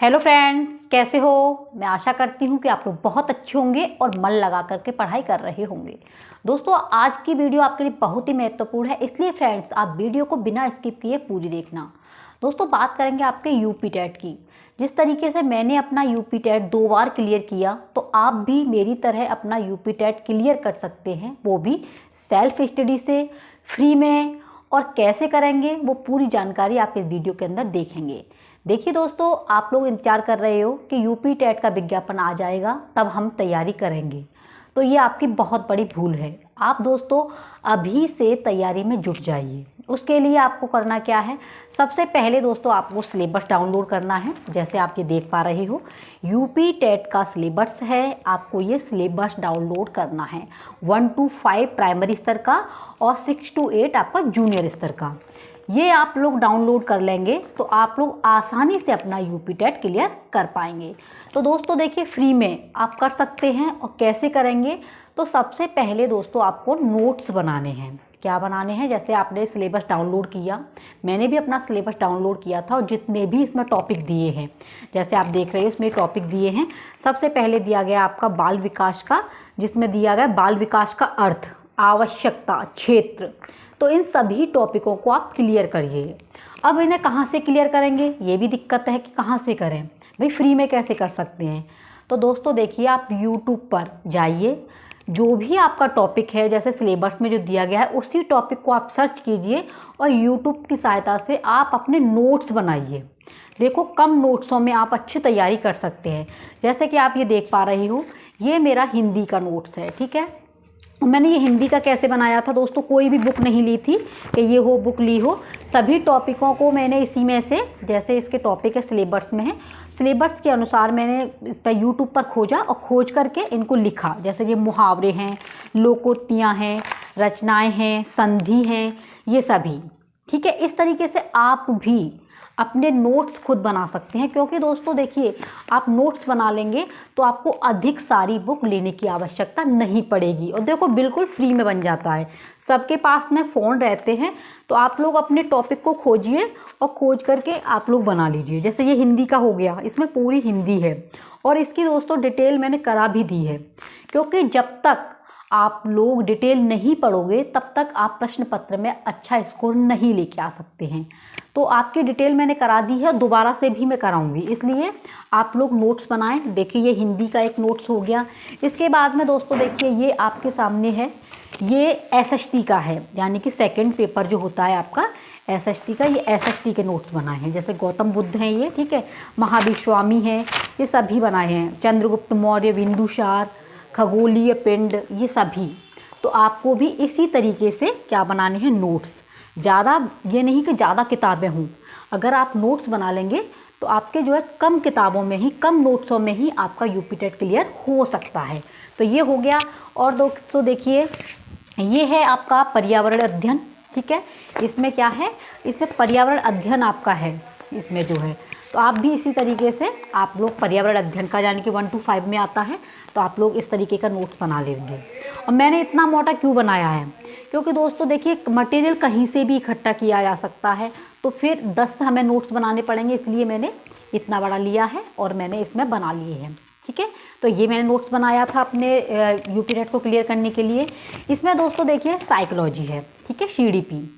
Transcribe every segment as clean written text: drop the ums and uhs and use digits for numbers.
Hello friends, कैसे हो। मैं आशा करती हूँ कि आप लोग बहुत अच्छे होंगे और मन लगा करके पढ़ाई कर रहे होंगे। दोस्तों, आज की वीडियो आपके लिए बहुत ही महत्वपूर्ण है, इसलिए फ्रेंड्स आप वीडियो को बिना स्किप किए पूरी देखना। दोस्तों, बात करेंगे आपके यूपी टेट की। जिस तरीके से मैंने अपना यूपी टेट 2 बार क्लियर किया, तो आप भी मेरी तरह अपना यूपी टेट क्लियर कर सकते हैं, वो भी सेल्फ स्टडी से, फ्री में। और कैसे करेंगे वो पूरी जानकारी आप इस वीडियो के अंदर देखेंगे। देखिए दोस्तों, आप लोग इंतजार कर रहे हो कि यूपी टेट का विज्ञापन आ जाएगा तब हम तैयारी करेंगे, तो ये आपकी बहुत बड़ी भूल है। आप दोस्तों अभी से तैयारी में जुट जाइए। उसके लिए आपको करना क्या है, सबसे पहले दोस्तों आपको सिलेबस डाउनलोड करना है। जैसे आप ये देख पा रहे हो, यूपी टेट का सिलेबस है, आपको ये सिलेबस डाउनलोड करना है। 1 to 5 प्राइमरी स्तर का और 6 to 8 आपका जूनियर स्तर का। ये आप लोग डाउनलोड कर लेंगे तो आप लोग आसानी से अपना यूपी टेट क्लियर कर पाएंगे। तो दोस्तों देखिए, फ्री में आप कर सकते हैं। और कैसे करेंगे, तो सबसे पहले दोस्तों आपको नोट्स बनाने हैं। क्या बनाने हैं, जैसे आपने सिलेबस डाउनलोड किया, मैंने भी अपना सिलेबस डाउनलोड किया था, और जितने भी इसमें टॉपिक दिए हैं, जैसे आप देख रहे हो इसमें टॉपिक दिए हैं। सबसे पहले दिया गया आपका बाल विकास का, जिसमें दिया गया बाल विकास का अर्थ, आवश्यकता, क्षेत्र। तो इन सभी टॉपिकों को आप क्लियर करिए। अब इन्हें कहाँ से क्लियर करेंगे, ये भी दिक्कत है कि कहाँ से करें भाई, फ्री में कैसे कर सकते हैं। तो दोस्तों देखिए, आप यूट्यूब पर जाइए, जो भी आपका टॉपिक है, जैसे सिलेबस में जो दिया गया है उसी टॉपिक को आप सर्च कीजिए और यूट्यूब की सहायता से आप अपने नोट्स बनाइए। देखो, कम नोट्सों में आप अच्छी तैयारी कर सकते हैं। जैसे कि आप ये देख पा रही हो, ये मेरा हिंदी का नोट्स है, ठीक है। मैंने ये हिंदी का कैसे बनाया था दोस्तों, कोई भी बुक नहीं ली थी कि ये हो बुक ली हो, सभी टॉपिकों को मैंने इसी में से, जैसे इसके टॉपिक है सिलेबस में है, सिलेबस के अनुसार मैंने इस पर यूट्यूब पर खोजा और खोज करके इनको लिखा। जैसे ये मुहावरे हैं, लोकोक्तियाँ हैं, रचनाएं हैं, संधि हैं, ये सभी, ठीक है। इस तरीके से आप भी अपने नोट्स खुद बना सकते हैं, क्योंकि दोस्तों देखिए, आप नोट्स बना लेंगे तो आपको अधिक सारी बुक लेने की आवश्यकता नहीं पड़ेगी। और देखो, बिल्कुल फ्री में बन जाता है। सबके पास में फ़ोन रहते हैं, तो आप लोग अपने टॉपिक को खोजिए और खोज करके आप लोग बना लीजिए। जैसे ये हिंदी का हो गया, इसमें पूरी हिंदी है और इसकी दोस्तों डिटेल मैंने करा भी दी है, क्योंकि जब तक आप लोग डिटेल नहीं पढ़ोगे तब तक आप प्रश्न पत्र में अच्छा स्कोर नहीं लेके आ सकते हैं। तो आपकी डिटेल मैंने करा दी है, दोबारा से भी मैं कराऊंगी, इसलिए आप लोग नोट्स बनाएं। देखिए, ये हिंदी का एक नोट्स हो गया। इसके बाद में दोस्तों देखिए, ये आपके सामने है, ये एसएसटी का है, यानी कि सेकंड पेपर जो होता है आपका एसएसटी का, ये एसएसटी के नोट्स बनाए हैं। जैसे गौतम बुद्ध हैं ये, ठीक है, महावीर स्वामी हैं, ये सभी बनाए हैं, चंद्रगुप्त मौर्य, बिंदुसार, खगोलीय पिंड, ये सभी। तो आपको भी इसी तरीके से क्या बनाने हैं, नोट्स। ज़्यादा ये नहीं कि ज़्यादा किताबें हों, अगर आप नोट्स बना लेंगे तो आपके जो है कम किताबों में ही, कम नोट्सों में ही आपका यूपी टेट क्लियर हो सकता है। तो ये हो गया। और दोस्तों देखिए, ये है आपका पर्यावरण अध्ययन, ठीक है। इसमें क्या है, इसमें पर्यावरण अध्ययन आपका है, इसमें जो है। तो आप भी इसी तरीके से आप लोग पर्यावरण अध्ययन का, यानी कि 1 to 5 में आता है, तो आप लोग इस तरीके का नोट्स बना लेंगे। और मैंने इतना मोटा क्यों बनाया है, क्योंकि दोस्तों देखिए, मटेरियल कहीं से भी इकट्ठा किया जा सकता है, तो फिर 10 हमें नोट्स बनाने पड़ेंगे, इसलिए मैंने इतना बड़ा लिया है और मैंने इसमें बना लिए हैं, ठीक है। तो ये मैंने नोट्स बनाया था अपने यूपी टेट को क्लियर करने के लिए। इसमें दोस्तों देखिए, साइकोलॉजी है, ठीक है, सीडीपी।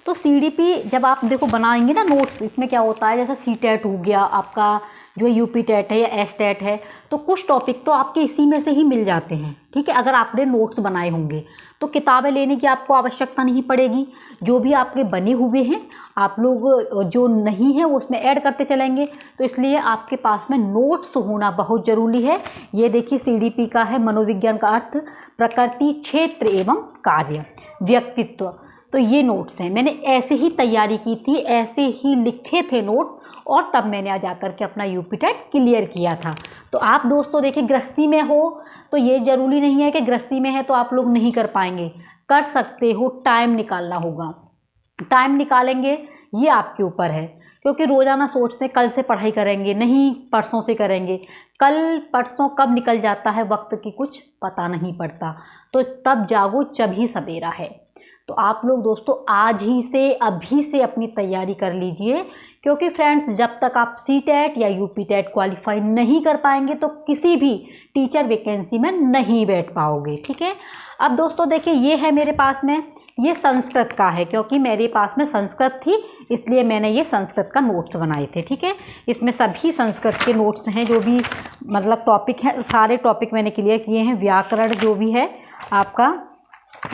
तो सीडीपी जब आप देखो बनाएंगे ना नोट्स, इसमें क्या होता है, जैसे सीटेट हो गया आपका, जो यूपी टेट है या एस टेट है, तो कुछ टॉपिक तो आपके इसी में से ही मिल जाते हैं, ठीक है। अगर आपने नोट्स बनाए होंगे तो किताबें लेने की आपको आवश्यकता नहीं पड़ेगी। जो भी आपके बने हुए हैं, आप लोग जो नहीं है वो उसमें ऐड करते चलेंगे। तो इसलिए आपके पास में नोट्स होना बहुत ज़रूरी है। ये देखिए, सीडीपी का है, मनोविज्ञान का अर्थ, प्रकृति, क्षेत्र एवं कार्य, व्यक्तित्व। तो ये नोट्स हैं, मैंने ऐसे ही तैयारी की थी, ऐसे ही लिखे थे नोट, और तब मैंने आ जाकर के अपना यूपी टेट क्लियर किया था। तो आप दोस्तों देखिए, गृहस्थी में हो तो ये ज़रूरी नहीं है कि गृहस्थी में है तो आप लोग नहीं कर पाएंगे, कर सकते हो, टाइम निकालना होगा। टाइम निकालेंगे ये आपके ऊपर है, क्योंकि रोज़ाना सोचते हैं कल से पढ़ाई करेंगे, नहीं परसों से करेंगे। कल परसों कब निकल जाता है, वक्त की कुछ पता नहीं पड़ता। तो तब जागो जब ही सवेरा है। तो आप लोग दोस्तों आज ही से, अभी से अपनी तैयारी कर लीजिए, क्योंकि फ्रेंड्स जब तक आप CTET या UPTET क्वालिफाई नहीं कर पाएंगे तो किसी भी टीचर वैकेंसी में नहीं बैठ पाओगे, ठीक है। अब दोस्तों देखिए, ये है मेरे पास में, ये संस्कृत का है, क्योंकि मेरे पास में संस्कृत थी इसलिए मैंने ये संस्कृत का नोट्स बनाए थे, ठीक है। इसमें सभी संस्कृत के नोट्स हैं, जो भी मतलब टॉपिक हैं, सारे टॉपिक मैंने क्लियर किए हैं। व्याकरण जो भी है आपका,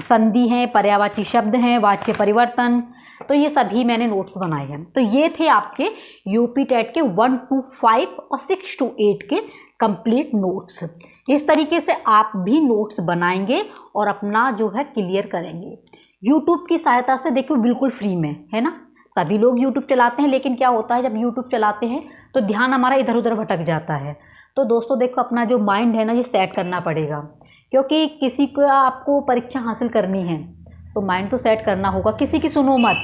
संधि हैं, पर्यायवाची शब्द हैं, वाच्य परिवर्तन, तो ये सभी मैंने नोट्स बनाए हैं। तो ये थे आपके UPTET के 1 to 5 और 6 to 8 के कंप्लीट नोट्स। इस तरीके से आप भी नोट्स बनाएंगे और अपना जो है क्लियर करेंगे। यूट्यूब की सहायता से देखो, बिल्कुल फ्री में है ना। सभी लोग यूट्यूब चलाते हैं, लेकिन क्या होता है जब यूट्यूब चलाते हैं तो ध्यान हमारा इधर उधर भटक जाता है। तो दोस्तों देखो, अपना जो माइंड है ना, ये सेट करना पड़ेगा, क्योंकि किसी को आपको परीक्षा हासिल करनी है तो माइंड तो सेट करना होगा। किसी की सुनो मत,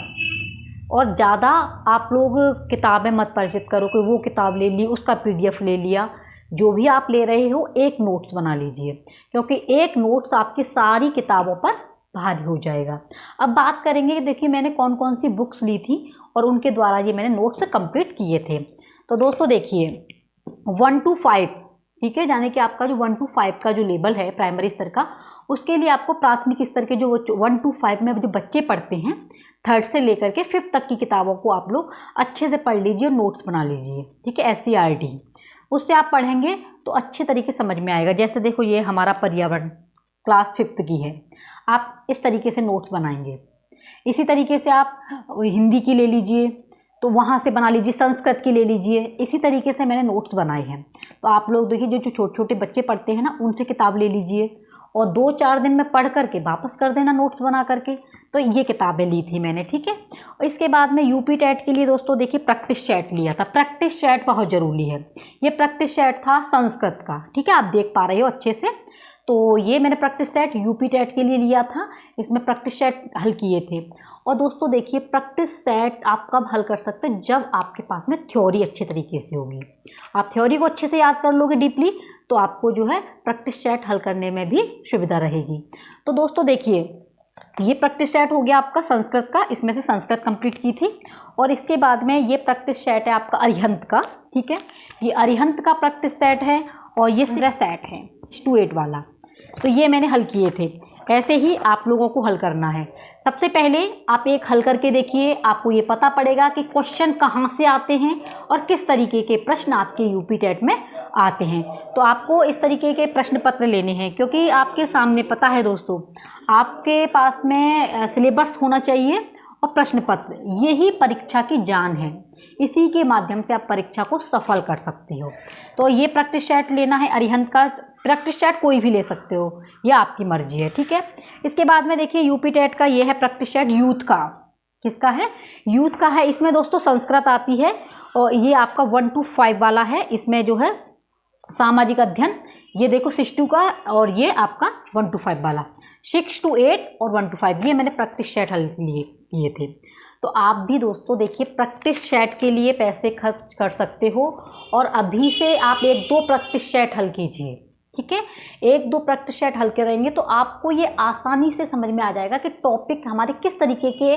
और ज़्यादा आप लोग किताबें मत परिचित करो कि वो किताब ले ली, उसका PDF ले लिया। जो भी आप ले रहे हो एक नोट्स बना लीजिए, क्योंकि एक नोट्स आपकी सारी किताबों पर भारी हो जाएगा। अब बात करेंगे कि देखिए मैंने कौन कौन सी बुक्स ली थी और उनके द्वारा ये मैंने नोट्स कंप्लीट किए थे। तो दोस्तों देखिए 1 to 5, ठीक है, यानी कि आपका जो 1 to 5 का जो लेवल है प्राइमरी स्तर का, उसके लिए आपको प्राथमिक स्तर के जो 1 to 5 में जो बच्चे पढ़ते हैं, 3rd से लेकर के 5th तक की किताबों को आप लोग अच्छे से पढ़ लीजिए, नोट्स बना लीजिए, ठीक है। SCERT उससे आप पढ़ेंगे तो अच्छे तरीके समझ में आएगा। जैसे देखो, ये हमारा पर्यावरण क्लास 5th की है, आप इस तरीके से नोट्स बनाएंगे। इसी तरीके से आप हिंदी की ले लीजिए तो वहाँ से बना लीजिए, संस्कृत की ले लीजिए। इसी तरीके से मैंने नोट्स बनाए हैं। तो आप लोग देखिए, जो छोटे छोटे बच्चे पढ़ते हैं ना, उनसे किताब ले लीजिए और 2-4 दिन में पढ़ करके वापस कर देना नोट्स बना करके। तो ये किताबें ली थी मैंने, ठीक है। और इसके बाद में UPTET के लिए दोस्तों देखिए प्रैक्टिस चैट लिया था। प्रैक्टिस चैट बहुत ज़रूरी है। ये प्रैक्टिस चैट था संस्कृत का, ठीक है, आप देख पा रहे हो अच्छे से। तो ये मैंने प्रैक्टिस चैट UPTET के लिए लिया था, इसमें प्रैक्टिस चैट हल किए थे। और दोस्तों देखिए, प्रैक्टिस सेट आप कब हल कर सकते हैं, जब आपके पास में थ्योरी अच्छे तरीके से होगी। आप थ्योरी को अच्छे से याद कर लोगे डीपली, तो आपको जो है प्रैक्टिस सेट हल करने में भी सुविधा रहेगी। तो दोस्तों देखिए, ये प्रैक्टिस सेट हो गया आपका संस्कृत का, इसमें से संस्कृत कंप्लीट की थी। और इसके बाद में ये प्रैक्टिस सेट है आपका अरिहंत का, ठीक है। ये अरिहंत का प्रैक्टिस सेट है और ये सेट है 6 to 8 वाला। तो ये मैंने हल किए थे। ऐसे ही आप लोगों को हल करना है। सबसे पहले आप एक हल करके देखिए, आपको ये पता पड़ेगा कि क्वेश्चन कहाँ से आते हैं और किस तरीके के प्रश्न आपके UPTET में आते हैं। तो आपको इस तरीके के प्रश्न पत्र लेने हैं, क्योंकि आपके सामने पता है दोस्तों, आपके पास में सिलेबस होना चाहिए और प्रश्न पत्र, यही परीक्षा की जान है। इसी के माध्यम से आप परीक्षा को सफल कर सकते हो। तो ये प्रैक्टिस सेट लेना है अरिहंत का। प्रैक्टिस सेट कोई भी ले सकते हो, यह आपकी मर्जी है, ठीक है। इसके बाद में देखिए UPTET का ये है प्रैक्टिस सेट यूथ का। किसका है? यूथ का है। इसमें दोस्तों संस्कृत आती है और ये आपका 1 to 5 वाला है। इसमें जो है सामाजिक अध्ययन, ये देखो 6 2 का, और ये आपका 1 to 5 वाला 6 to 8 और 1 to 5, ये मैंने प्रैक्टिस सेट हल किए थे। तो आप भी दोस्तों देखिए प्रैक्टिस सेट के लिए पैसे खर्च कर सकते हो, और अभी से आप 1-2 प्रैक्टिस सेट हल कीजिए, ठीक है। 1-2 प्रैक्टिस सेट हल करेंगे तो आपको ये आसानी से समझ में आ जाएगा कि टॉपिक हमारे किस तरीके के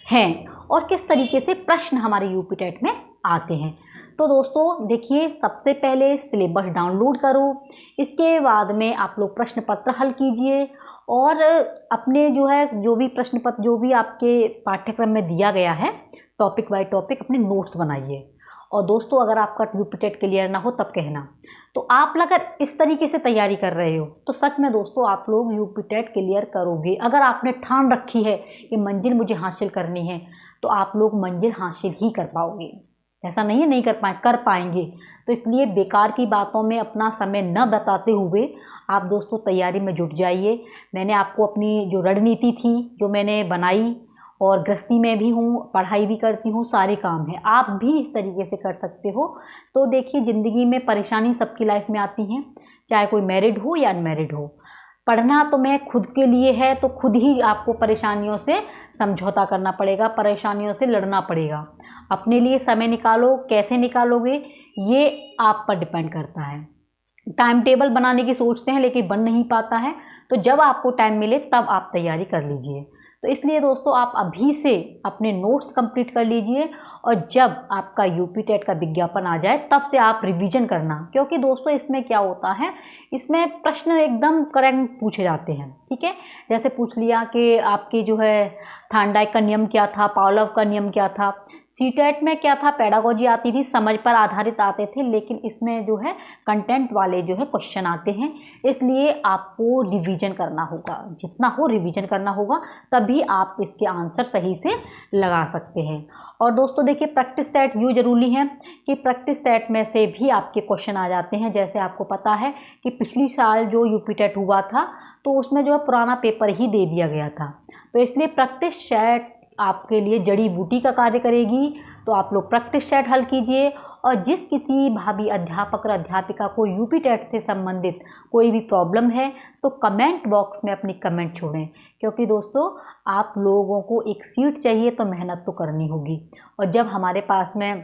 हैं और किस तरीके से प्रश्न हमारे UPTET में आते हैं। तो दोस्तों देखिए, सबसे पहले सिलेबस डाउनलोड करो, इसके बाद में आप लोग प्रश्न पत्र हल कीजिए और अपने जो भी प्रश्न पत्र जो भी आपके पाठ्यक्रम में दिया गया है, टॉपिक बाय टॉपिक अपने नोट्स बनाइए। और दोस्तों अगर आपका UPTET क्लियर ना हो तब कहना। तो आप अगर इस तरीके से तैयारी कर रहे हो तो सच में दोस्तों आप लोग UPTET क्लियर करोगे। अगर आपने ठान रखी है कि मंजिल मुझे हासिल करनी है, तो आप लोग मंजिल हासिल ही कर पाओगे। ऐसा नहीं है नहीं कर पाएंगे। तो इसलिए बेकार की बातों में अपना समय न बताते हुए आप दोस्तों तैयारी में जुट जाइए। मैंने आपको अपनी जो रणनीति थी जो मैंने बनाई, और गृहस्थी में भी हूँ, पढ़ाई भी करती हूँ, सारे काम हैं, आप भी इस तरीके से कर सकते हो। तो देखिए, ज़िंदगी में परेशानी सबकी लाइफ में आती हैं, चाहे कोई मैरिड हो या अनमैरिड हो। पढ़ना तो मैं खुद के लिए है, तो खुद ही आपको परेशानियों से समझौता करना पड़ेगा, परेशानियों से लड़ना पड़ेगा। अपने लिए समय निकालो, कैसे निकालोगे ये आप पर डिपेंड करता है। टाइम टेबल बनाने की सोचते हैं लेकिन बन नहीं पाता है, तो जब आपको टाइम मिले तब आप तैयारी कर लीजिए। तो इसलिए दोस्तों आप अभी से अपने नोट्स कंप्लीट कर लीजिए और जब आपका यूपी टेट का विज्ञापन आ जाए तब से आप रिवीजन करना, क्योंकि दोस्तों इसमें क्या होता है, इसमें प्रश्न एकदम करेक्ट पूछे जाते हैं। ठीक है, जैसे पूछ लिया कि आपकी जो है थार्नडाइक का नियम क्या था, पावलोव का नियम क्या था। सीटेट में क्या था, पेडागोजी आती थी, समझ पर आधारित आते थे, लेकिन इसमें जो है कंटेंट वाले जो है क्वेश्चन आते हैं, इसलिए आपको रिवीजन करना होगा, जितना हो रिवीजन करना होगा, तभी आप इसके आंसर सही से लगा सकते हैं। और दोस्तों देखिए, प्रैक्टिस सेट यूँ जरूरी है कि प्रैक्टिस सेट में से भी आपके क्वेश्चन आ जाते हैं। जैसे आपको पता है कि पिछली साल जो यूपी टेट हुआ था तो उसमें जो है पुराना पेपर ही दे दिया गया था, तो इसलिए प्रैक्टिस सेट आपके लिए जड़ी बूटी का कार्य करेगी। तो आप लोग प्रैक्टिस सेट हल कीजिए और जिस किसी भावी अध्यापक और अध्यापिका को यूपी टेट से संबंधित कोई भी प्रॉब्लम है तो कमेंट बॉक्स में अपनी कमेंट छोड़ें, क्योंकि दोस्तों आप लोगों को एक सीट चाहिए तो मेहनत तो करनी होगी। और जब हमारे पास में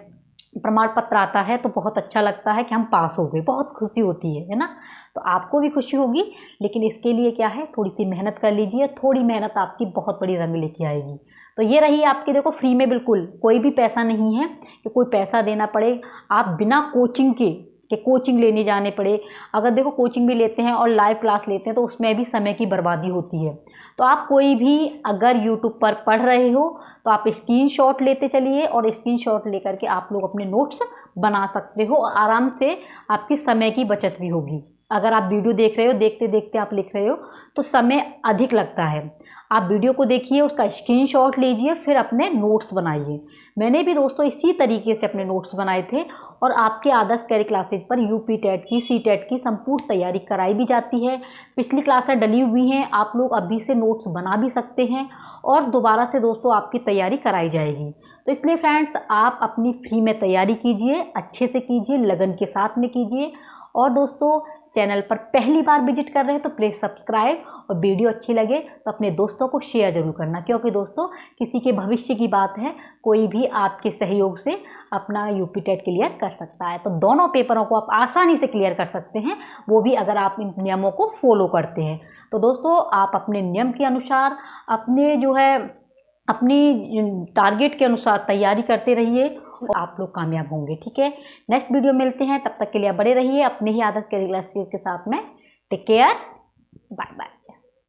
प्रमाण पत्र आता है तो बहुत अच्छा लगता है कि हम पास हो गए, बहुत खुशी होती है ना। तो आपको भी खुशी होगी, लेकिन इसके लिए क्या है, थोड़ी सी मेहनत कर लीजिए, थोड़ी मेहनत आपकी बहुत बड़ी रंग लेके आएगी। तो ये रही आपकी, देखो फ्री में, बिल्कुल कोई भी पैसा नहीं है कि कोई पैसा देना पड़े, आप बिना कोचिंग के कोचिंग लेने जाने पड़े। अगर देखो कोचिंग भी लेते हैं और लाइव क्लास लेते हैं तो उसमें भी समय की बर्बादी होती है। तो आप कोई भी अगर यूट्यूब पर पढ़ रहे हो तो आप स्क्रीनशॉट लेते चलिए और स्क्रीनशॉट लेकर के आप लोग अपने नोट्स बना सकते हो और आराम से आपकी समय की बचत भी होगी। अगर आप वीडियो देख रहे हो, देखते देखते आप लिख रहे हो तो समय अधिक लगता है। आप वीडियो को देखिए, उसका स्क्रीनशॉट लीजिए, फिर अपने नोट्स बनाइए। मैंने भी दोस्तों इसी तरीके से अपने नोट्स बनाए थे और आपके आदर्श कैरियर क्लासेज पर यूपी टेट की, सी टेट की संपूर्ण तैयारी कराई भी जाती है। पिछली क्लासें डली हुई हैं, आप लोग अभी से नोट्स बना भी सकते हैं और दोबारा से दोस्तों आपकी तैयारी कराई जाएगी। तो इसलिए फ्रेंड्स, आप अपनी फ्री में तैयारी कीजिए, अच्छे से कीजिए, लगन के साथ में कीजिए। और दोस्तों चैनल पर पहली बार विजिट कर रहे हैं तो प्लीज़ सब्सक्राइब, और वीडियो अच्छी लगे तो अपने दोस्तों को शेयर जरूर करना, क्योंकि दोस्तों किसी के भविष्य की बात है, कोई भी आपके सहयोग से अपना यूपी टेट क्लियर कर सकता है। तो दोनों पेपरों को आप आसानी से क्लियर कर सकते हैं, वो भी अगर आप इन नियमों को फॉलो करते हैं। तो दोस्तों आप अपने नियम के अनुसार, अपने जो है अपनी टारगेट के अनुसार तैयारी करते रहिए और आप लोग कामयाब होंगे। ठीक है, नेक्स्ट वीडियो मिलते हैं, तब तक के लिए बड़े रहिए अपने ही आदत के क्लासेस के साथ में। Take care, bye bye.